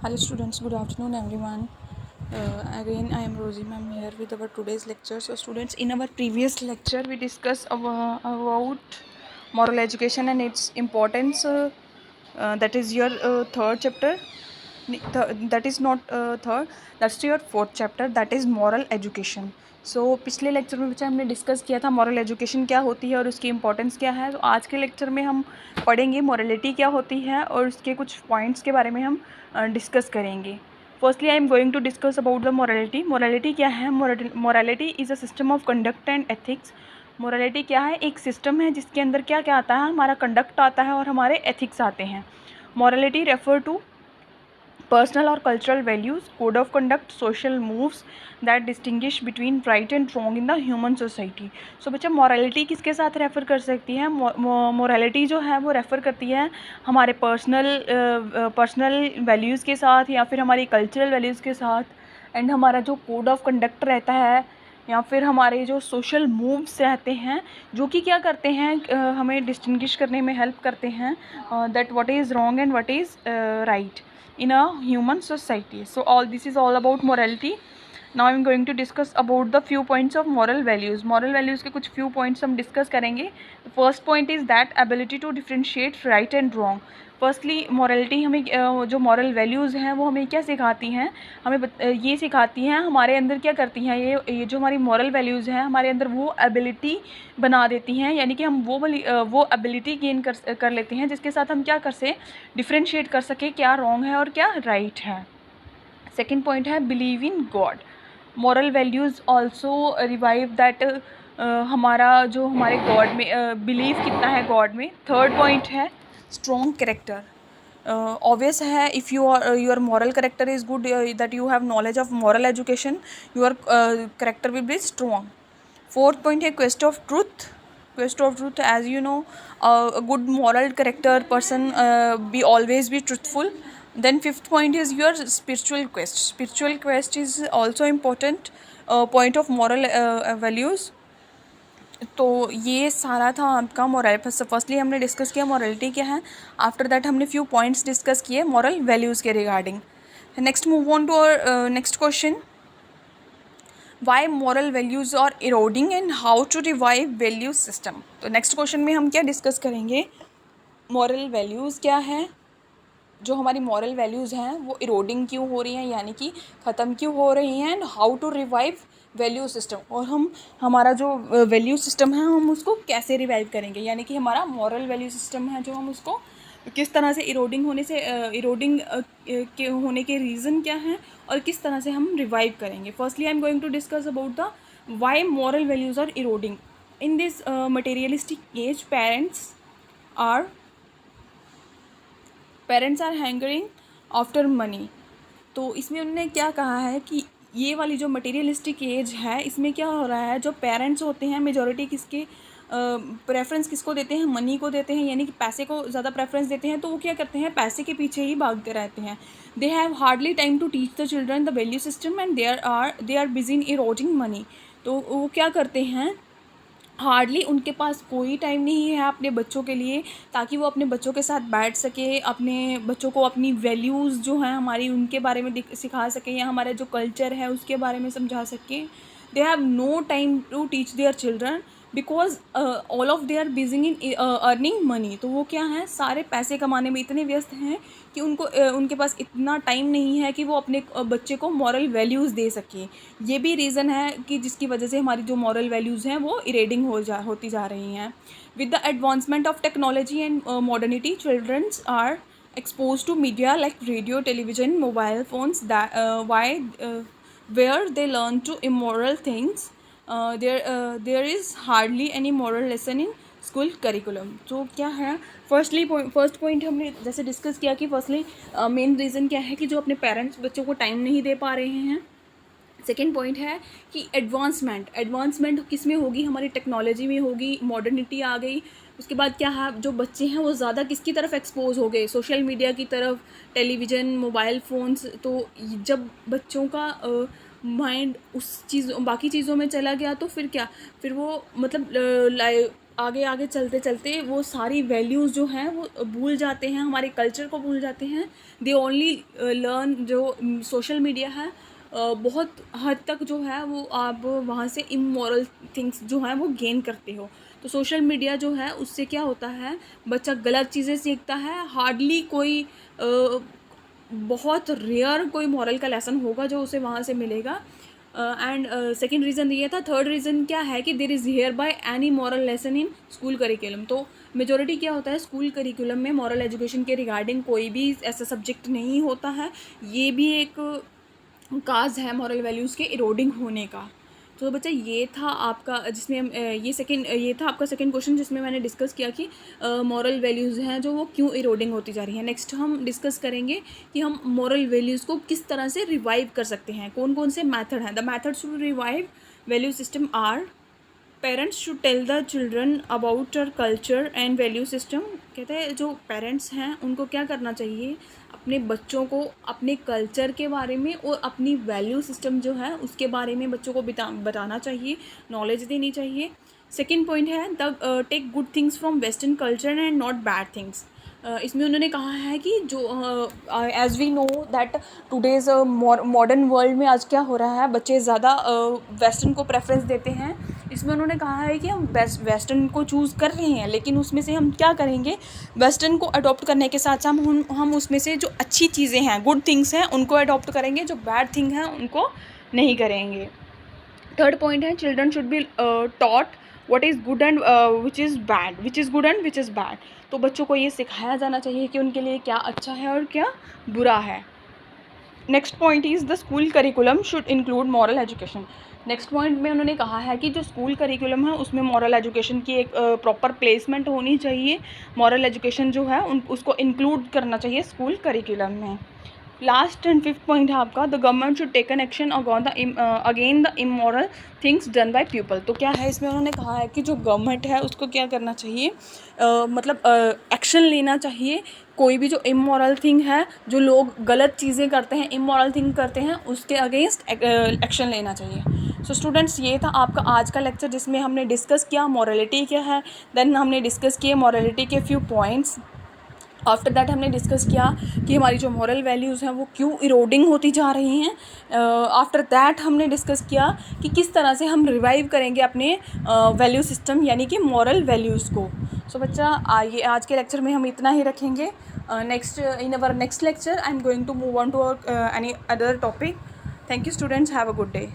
Hello students, good afternoon everyone. Again I am Rosie ma'am here with our today's lecture. So students, in our previous lecture we discussed about moral education and its importance. That is your third chapter. That is not third, that's your fourth chapter, that is moral education. सो पिछले lecture में बच्चा हमने discuss किया था moral education क्या होती है और उसकी इंपॉर्टेंस क्या है. तो आज के लेक्चर में हम पढ़ेंगे मॉरलिटी क्या होती है और उसके कुछ पॉइंट्स के बारे में हम डिस्कस करेंगे. Firstly I am going to discuss about the morality. Morality क्या है? Morality is a system of conduct and ethics. Morality क्या है? एक सिस्टम है जिसके अंदर क्या क्या आता है, हमारा कंडक्ट आता है और हमारे एथिक्स आते हैं. Morality refer to personal or cultural values, code of conduct, social moves that distinguish between right and wrong in the human society. So बच्चा morality किसके साथ रेफ़र कर सकती है? morality जो है वो रेफ़र करती है हमारे पर्सनल वैल्यूज़ के साथ या फिर हमारी कल्चरल वैल्यूज़ के साथ, एंड हमारा जो कोड ऑफ कंडक्ट रहता है या फिर हमारे जो सोशल मूव्स रहते हैं जो कि क्या करते हैं, हमें डिस्टिंग्विश करने में हेल्प करते हैं that what is wrong and what is right in a human society. So all this is all about morality. Now I am going to discuss about the few points of moral values. Moral values के कुछ few points हम discuss करेंगे. The first point is that ability to differentiate right and wrong. Firstly morality हमें जो moral values हैं वो हमें क्या सिखाती हैं, ये सिखाती हैं हमारे अंदर क्या करती हैं, ये जो हमारी मॉरल वैल्यूज़ हैं हमारे अंदर वो एबिलिटी बना देती हैं, यानी कि हम वो एबिलिटी गेन कर लेते हैं जिसके साथ हम क्या कर से डिफ्रेंशिएट कर सकें क्या रॉन्ग है और क्या राइट है. सेकेंड पॉइंट है believe in God. Moral values also revive that हमारा जो हमारे गॉड में बिलीव कितना है गॉड में. थर्ड पॉइंट है स्ट्रॉन्ग करेक्टर. ऑब्वियस है if your moral character is good, that you have knowledge of moral education, your character will be strong. Fourth point है quest of truth. Quest of truth, as you know, a good moral character person be always be truthful. Then fifth point is your spiritual quest. Spiritual quest is also important point of moral values. तो ये सारा था आपका moral. Firstly हमने discuss किया morality क्या है. After that हमने फ्यू पॉइंट्स डिस्कस किए मॉरल वैल्यूज़ के regarding. Next move on to our next question. Why moral values are eroding and how to revive value system. तो नेक्स्ट क्वेश्चन में हम क्या डिस्कस करेंगे, मॉरल वैल्यूज़ क्या है, जो हमारी मॉरल वैल्यूज़ हैं वो इरोडिंग क्यों हो रही हैं यानी कि ख़त्म क्यों हो रही हैं, and how to revive value system, और हमारा जो वैल्यू सिस्टम है हम उसको कैसे रिवाइव करेंगे, यानी कि हमारा मॉरल वैल्यू सिस्टम है जो हम उसको किस तरह से इरोडिंग के होने के रीज़न क्या हैं और किस तरह से हम रिवाइव करेंगे. Firstly I am going to discuss about the why moral values are eroding. In this materialistic age parents are hankering after money. तो इसमें उन्होंने क्या कहा है कि ये वाली जो मटेरियलिस्टिक एज है इसमें क्या हो रहा है, जो पेरेंट्स होते हैं मेजॉरिटी किसके प्रेफरेंस किसको देते हैं, मनी को देते हैं, यानी कि पैसे को ज़्यादा प्रेफरेंस देते हैं. तो वो क्या करते हैं, पैसे के पीछे ही भागते रहते हैं. They have hardly time to teach the children the value system and they are busy in eroding money. तो वो क्या करते हैं, हार्डली उनके पास कोई टाइम नहीं है अपने बच्चों के लिए, ताकि वो अपने बच्चों के साथ बैठ सके, अपने बच्चों को अपनी वैल्यूज़ जो हैं हमारी उनके बारे में सिखा सके या हमारा जो कल्चर है उसके बारे में समझा सके. They have no time to teach their children because all of they are busy in earning money. तो वो क्या है, सारे पैसे कमाने में इतने व्यस्त हैं कि उनके पास इतना टाइम नहीं है कि वो अपने बच्चे को मॉरल वैल्यूज़ दे सके. ये भी रीज़न है कि जिसकी वजह से हमारी जो मॉरल वैल्यूज़ हैं वो इरेडिंग होती जा रही हैं. With the advancement of technology and modernity, childrens are exposed to media like radio, television, mobile phones, where they learn to immoral things. There is hardly any moral lesson in school curriculum. तो क्या है, first point हमने जैसे discuss किया कि firstly main reason क्या है कि जो अपने पेरेंट्स बच्चों को टाइम नहीं दे पा रहे हैं. सेकेंड पॉइंट है कि एडवांसमेंट किस में होगी, हमारी टेक्नोलॉजी में होगी, मॉडर्निटी आ गई. उसके बाद क्या है, जो बच्चे हैं वो ज़्यादा किसकी तरफ एक्सपोज हो गए, सोशल मीडिया की तरफ, टेलीविज़न, मोबाइल फ़ोन्स. तो जब बच्चों का माइंड बाकी चीज़ों में चला गया तो फिर क्या, फिर वो मतलब आगे आगे चलते चलते वो सारी वैल्यूज़ जो हैं वो भूल जाते हैं, हमारे कल्चर को भूल जाते हैं। दे ओनली लर्न जो सोशल मीडिया है, बहुत हद तक जो है वो आप वहाँ से इमोरल थिंग्स जो हैं वो गेन करते हो। तो सोशल मीडिया जो है उससे क्या होता है, बच्चा गलत चीज़ें सीखता है। हार्डली कोई बहुत रेयर कोई मॉरल का लेसन होगा जो उसे वहाँ से मिलेगा। एंड सेकेंड रीज़न ये था। थर्ड रीज़न क्या है कि there is here by any moral lesson in school curriculum. तो मेजोरिटी क्या होता है, स्कूल करिकुलम में मॉरल एजुकेशन के रिगार्डिंग कोई भी ऐसा सब्जेक्ट नहीं होता है। ये भी एक काज है मॉरल वैल्यूज़ के इरोडिंग होने का। तो बच्चा ये था आपका, जिसमें ये था आपका सेकंड क्वेश्चन, जिसमें मैंने डिस्कस किया कि मॉरल वैल्यूज़ हैं जो वो क्यों इरोडिंग होती जा रही हैं। नेक्स्ट हम डिस्कस करेंगे कि हम मॉरल वैल्यूज़ को किस तरह से रिवाइव कर सकते हैं, कौन कौन से मैथड हैं। The methods to revive value system are: parents should tell the children about our culture and value system. कहते हैं जो पेरेंट्स हैं उनको क्या करना चाहिए, अपने बच्चों को अपने कल्चर के बारे में और अपनी वैल्यू सिस्टम जो है उसके बारे में बच्चों को बताना चाहिए, नॉलेज देनी चाहिए। सेकेंड पॉइंट है the take good things from western culture and not bad things. इसमें उन्होंने कहा है कि जो as we know that today's modern world में आज क्या हो रहा है, बच्चे ज़्यादा वेस्टर्न को प्रेफरेंस देते हैं। इसमें उन्होंने कहा है कि हम वेस्टर्न को चूज़ कर रहे हैं, लेकिन उसमें से हम क्या करेंगे, वेस्टर्न को अडॉप्ट करने के साथ साथ हम उसमें से जो अच्छी चीज़ें हैं, गुड थिंग्स हैं, उनको अडॉप्ट करेंगे, जो बैड थिंग हैं उनको नहीं करेंगे। थर्ड पॉइंट है children should be taught what is good and which is bad, which is good and which is bad. तो बच्चों को ये सिखाया जाना चाहिए कि उनके लिए क्या अच्छा है और क्या बुरा है। Next point is the school curriculum should include moral education. Next point में उन्होंने कहा है कि जो स्कूल करिकुलम है उसमें मॉरल एजुकेशन की एक प्रॉपर प्लेसमेंट होनी चाहिए। मॉरल एजुकेशन जो है उसको इंक्लूड करना चाहिए स्कूल करिकुलम में। लास्ट एंड फिफ्थ पॉइंट है आपका the government should take an action again the immoral things done by people. तो क्या है, इसमें उन्होंने कहा है कि जो गवर्नमेंट है उसको क्या करना चाहिए, मतलब एक्शन लेना चाहिए। कोई भी जो इमोरल थिंग है, जो लोग गलत चीज़ें करते हैं, इमोरल थिंग करते हैं, उसके अगेंस्ट एक्शन लेना चाहिए। सो स्टूडेंट्स, ये था आपका आज का लेक्चर जिसमें हमने डिस्कस किया मॉरलिटी क्या है, देन हमने डिस्कस किए मॉरलिटी के फ्यू पॉइंट्स। आफ्टर दैट हमने डिस्कस किया कि हमारी जो मॉरल वैल्यूज़ हैं वो क्यों इरोडिंग होती जा रही हैं। आफ्टर दैट हमने डिस्कस किया कि किस तरह से हम रिवाइव करेंगे अपने वैल्यू सिस्टम यानी कि मॉरल वैल्यूज़ को। सो बच्चा, ये आज के लेक्चर में हम इतना ही रखेंगे। In our next lecture I am going to move on to any other topic. Thank you students, have a good day.